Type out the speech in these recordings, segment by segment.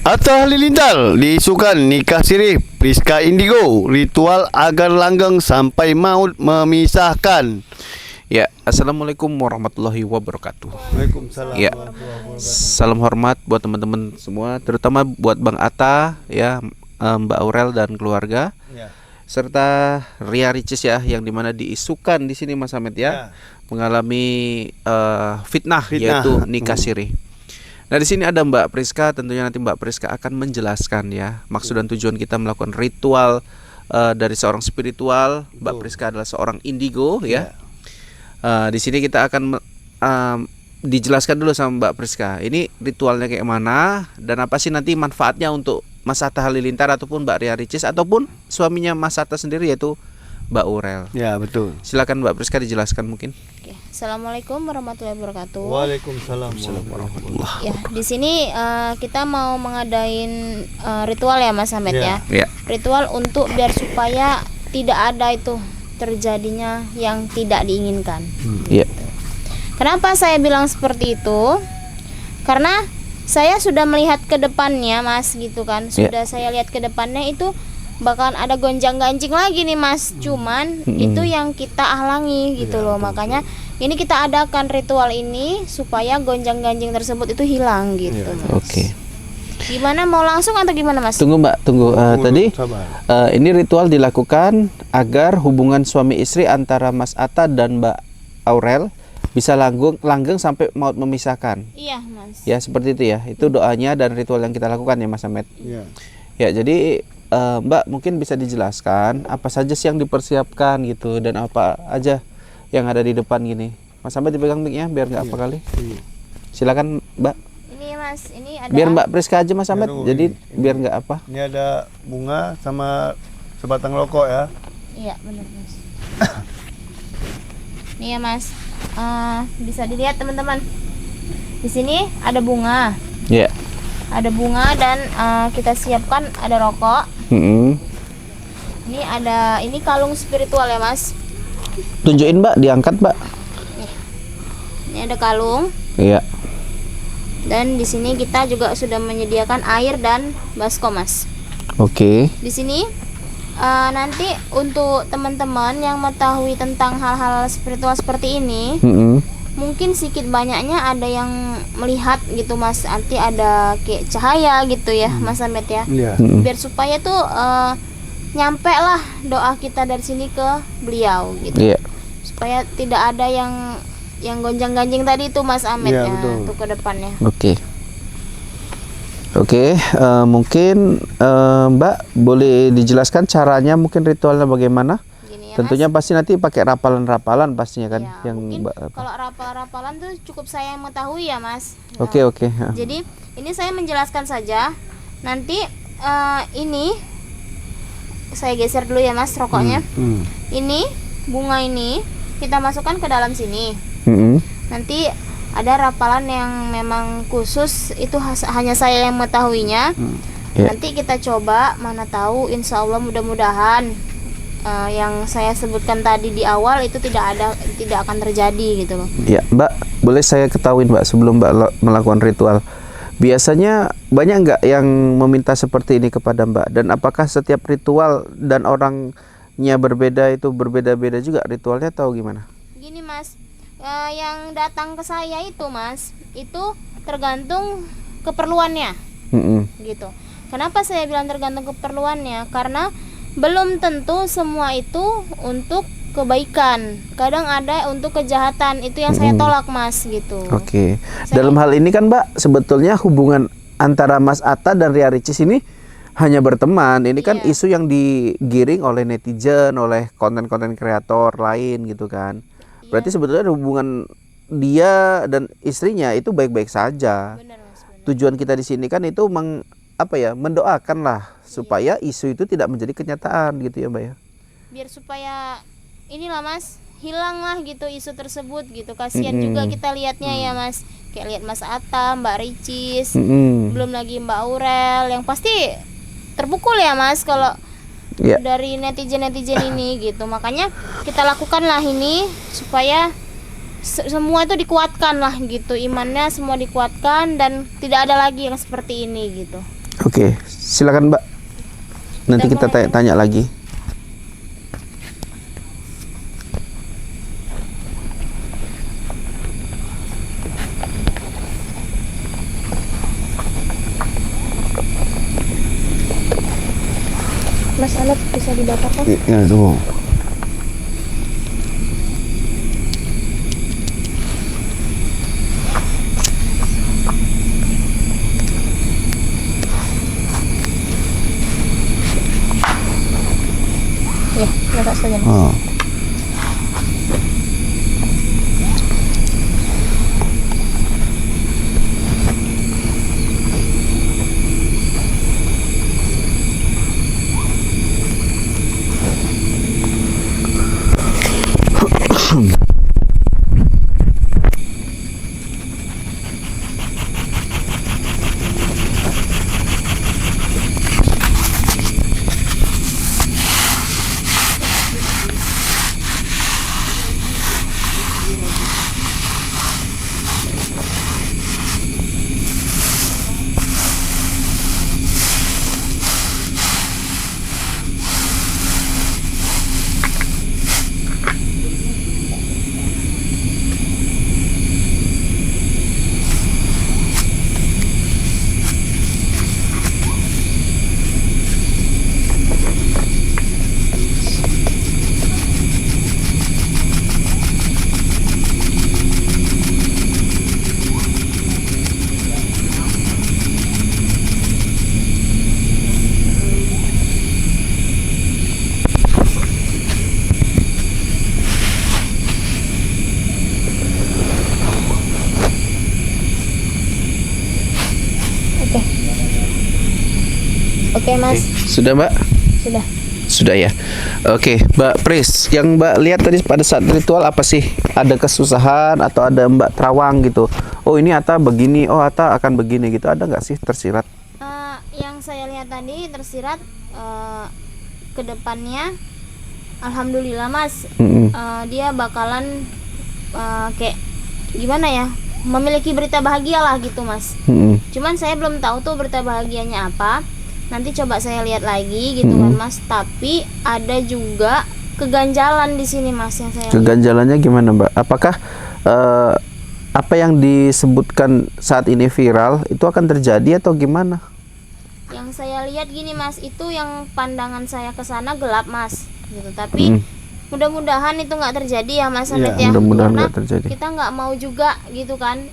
Atta Halilintar diisukan nikah siri Priska Indigo, ritual agar langgeng sampai maut memisahkan. Ya, assalamualaikum warahmatullahi wabarakatuh. Waalaikumsalam. Ya, salam hormat buat teman-teman semua, terutama buat Bang Atta, ya, Mbak Aurel dan keluarga, Ya. serta Ria Ricis ya, yang dimana diisukan di sini Mas Ahmed ya, mengalami fitnah yaitu nikah siri. Nah di sini ada Mbak Priska, tentunya nanti Mbak Priska akan menjelaskan ya maksud dan tujuan kita melakukan ritual dari seorang spiritual. Mbak Priska adalah seorang indigo ya. Di sini kita akan dijelaskan dulu sama Mbak Priska. Ini ritualnya kayak mana dan apa sih nanti manfaatnya untuk Mas Atta Halilintar ataupun Mbak Ria Ricis ataupun suaminya Mas Atta sendiri yaitu Mbak Aurel. Ya, betul. Silakan Mbak Priska dijelaskan mungkin. Oke. Assalamualaikum warahmatullahi wabarakatuh. Waalaikumsalam. Ya, di sini kita mau mengadain ritual ya Mas Ahmed ya. Ya. Ritual untuk biar supaya tidak ada itu terjadinya yang tidak diinginkan. Iya. Kenapa saya bilang seperti itu? Karena saya sudah melihat ke depannya Mas gitu kan. Sudah saya lihat ke depannya itu bakalan ada gonjang-ganjing lagi nih Mas. Cuman itu yang kita halangi gitu loh. Makanya ini kita adakan ritual ini supaya gonjang-ganjing tersebut itu hilang gitu Mas. Oke. Gimana, mau langsung atau gimana Mas? Tunggu Mbak, tunggu. Tadi Sabar. ini ritual dilakukan agar hubungan suami istri antara Mas Atta dan Mbak Aurel bisa langgeng sampai maut memisahkan. Iya Mas. Ya seperti itu ya. Itu doanya dan ritual yang kita lakukan ya Mas Ahmed. Ya. Ya jadi Mbak mungkin bisa dijelaskan apa saja sih yang dipersiapkan gitu dan apa aja yang ada di depan gini. Mas Ahmed dipegang mic-nya biar nggak apa kali. Silakan Mbak. Ini Mas, ini ada Biar Mbak Priska aja Mas Ahmed. tunggu, Jadi ini. biar nggak apa. Ini ada bunga sama sebatang rokok ya. Iya benar Mas. Nih ya Mas, bisa dilihat teman-teman. Di sini ada bunga, Ya. ada bunga dan kita siapkan ada rokok. Ini kalung spiritual ya Mas. Tunjukin Mbak, diangkat Mbak. Ini ada kalung Iya. dan di sini kita juga sudah menyediakan air dan baskom Mas. Oke. Di sini nanti untuk teman-teman yang mengetahui tentang hal-hal spiritual seperti ini, mungkin sedikit banyaknya ada yang melihat gitu Mas. Nanti ada kayak cahaya gitu ya Mas Ahmed ya. Iya. Biar supaya tuh nyampe lah doa kita dari sini ke beliau gitu. Iya. Supaya tidak ada yang gonjang-ganjing tadi itu Mas Ahmed Iya, ya betul. untuk ke depannya. Oke, mungkin Mbak boleh dijelaskan caranya, mungkin ritualnya bagaimana? Gini ya Tentunya Mas. pasti nanti pakai rapalan-rapalan pastinya kan, Ya, yang mungkin Mbak. kalau rapal-rapalan tuh cukup saya yang mengetahui ya Mas. Oke. Jadi ini saya menjelaskan saja. Nanti ini saya geser dulu ya Mas rokoknya. Ini bunga ini kita masukkan ke dalam sini. Nanti ada rapalan yang memang khusus itu hanya saya yang mengetahuinya. Ya. Nanti kita coba, mana tahu insya Allah mudah-mudahan yang saya sebutkan tadi di awal itu tidak akan terjadi gitu loh. Ya, Mbak, boleh saya ketahuin Mbak sebelum Mbak melakukan ritual. Biasanya banyak nggak yang meminta seperti ini kepada Mbak? Dan apakah setiap ritual dan orangnya berbeda itu berbeda-beda juga ritualnya atau gimana? Gini Mas, yang datang ke saya itu Mas, itu tergantung keperluannya gitu. Kenapa saya bilang tergantung keperluannya? Karena belum tentu semua itu untuk kebaikan. Kadang ada untuk kejahatan, itu yang saya tolak Mas gitu. Oke. Dalam hal ini kan Mbak, sebetulnya hubungan antara Mas Atta dan Ria Ricis ini hanya berteman. Ini kan Iya. isu yang digiring oleh netizen, oleh konten-konten kreator lain gitu kan. Berarti sebetulnya hubungan dia dan istrinya itu baik-baik saja. Benar Mas, benar. Tujuan kita di sini kan itu mendoakan lah supaya isu itu tidak menjadi kenyataan gitu ya Mbak ya. Biar supaya inilah Mas, hilanglah gitu isu tersebut gitu. Kasihan juga kita lihatnya ya Mas. Kayak lihat Mas Atta, Mbak Ricis, belum lagi Mbak Aurel yang pasti terpukul ya Mas kalau dari netizen ini gitu. Makanya kita lakukanlah ini supaya semua itu dikuatkan lah gitu, imannya semua dikuatkan dan tidak ada lagi yang seperti ini gitu. Oke, silakan Mbak. Nanti kita tanya lagi. Mas, alat bisa dibakar kan? Ya, tuh. Ya, masak saja Mas. Ah. Oke Mas, Sudah Mbak? sudah. Sudah ya. Oke, Mbak Pris, yang Mbak lihat tadi pada saat ritual apa sih? Ada kesusahan atau ada Mbak terawang gitu? Oh ini Ata begini, oh Ata akan begini gitu. Ada nggak sih tersirat? Yang saya lihat tadi tersirat ke depannya, alhamdulillah Mas, dia bakalan kayak gimana ya, memiliki berita bahagia lah gitu Mas. Cuman saya belum tahu tuh berita bahagianya apa. Nanti coba saya lihat lagi gitu kan Mas. Tapi ada juga keganjalan di sini Mas yang saya lihat. Keganjalannya gimana Mbak? Apakah apa yang disebutkan saat ini viral itu akan terjadi atau gimana? Yang saya lihat gini Mas, itu yang pandangan saya ke sana gelap Mas gitu. Tapi mudah-mudahan itu nggak terjadi ya Mas Ahmed ya. Mudah-mudahan Karena nggak terjadi. kita nggak mau juga gitu kan.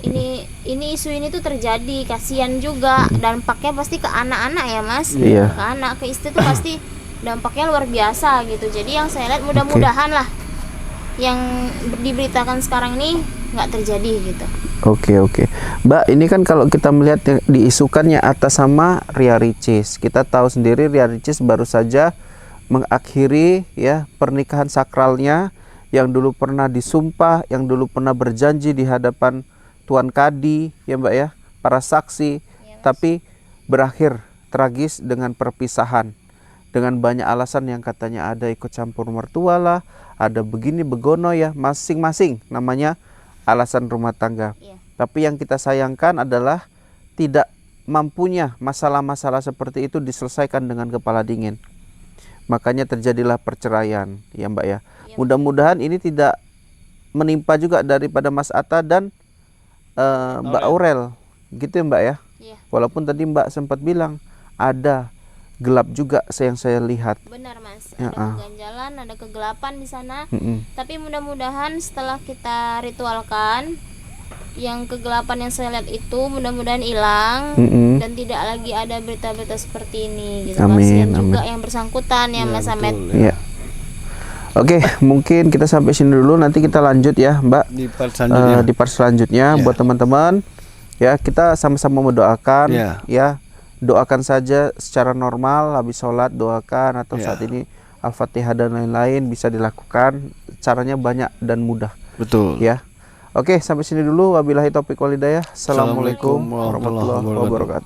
Ini isu ini tuh terjadi, kasihan juga, dampaknya pasti ke anak-anak ya Mas. Iya. Ke anak, ke istri tuh pasti dampaknya luar biasa gitu. Jadi yang saya lihat mudah-mudahan lah yang diberitakan sekarang ini nggak terjadi gitu. Oke. Mbak, ini kan kalau kita melihat yang diisukannya atas sama Ria Ricis. Kita tahu sendiri Ria Ricis baru saja mengakhiri ya pernikahan sakralnya yang dulu pernah disumpah, yang dulu pernah berjanji di hadapan Tuan Kadi ya Mbak ya, para saksi, tapi berakhir tragis dengan perpisahan. Dengan banyak alasan yang katanya ada ikut campur mertua lah, ada begini begono ya, masing-masing namanya alasan rumah tangga. Tapi yang kita sayangkan adalah tidak mampunya masalah-masalah seperti itu diselesaikan dengan kepala dingin. Makanya terjadilah perceraian ya Mbak ya. Mudah-mudahan ini tidak menimpa juga daripada Mas Atta dan Mbak Aurel gitu ya Mbak ya. Walaupun tadi Mbak sempat bilang ada gelap juga yang saya lihat. Benar Mas, ada keganjalan, ada kegelapan di sana. Tapi mudah-mudahan setelah kita ritualkan, yang kegelapan yang saya lihat itu mudah-mudahan hilang dan tidak lagi ada berita-berita seperti ini gitu. Kasihan juga yang bersangkutan ya Mas Ahmed. Iya. Oke, mungkin kita sampai sini dulu, nanti kita lanjut ya Mbak di part selanjutnya. Buat teman-teman ya, kita sama-sama mendoakan ya, doakan saja secara normal, habis sholat doakan, atau saat ini Al-Fatihah dan lain-lain bisa dilakukan. Caranya banyak dan mudah. Betul ya. Oke, sampai sini dulu. Wabillahi taufiq wal hidayah. Assalamualaikum warahmatullahi wabarakatuh.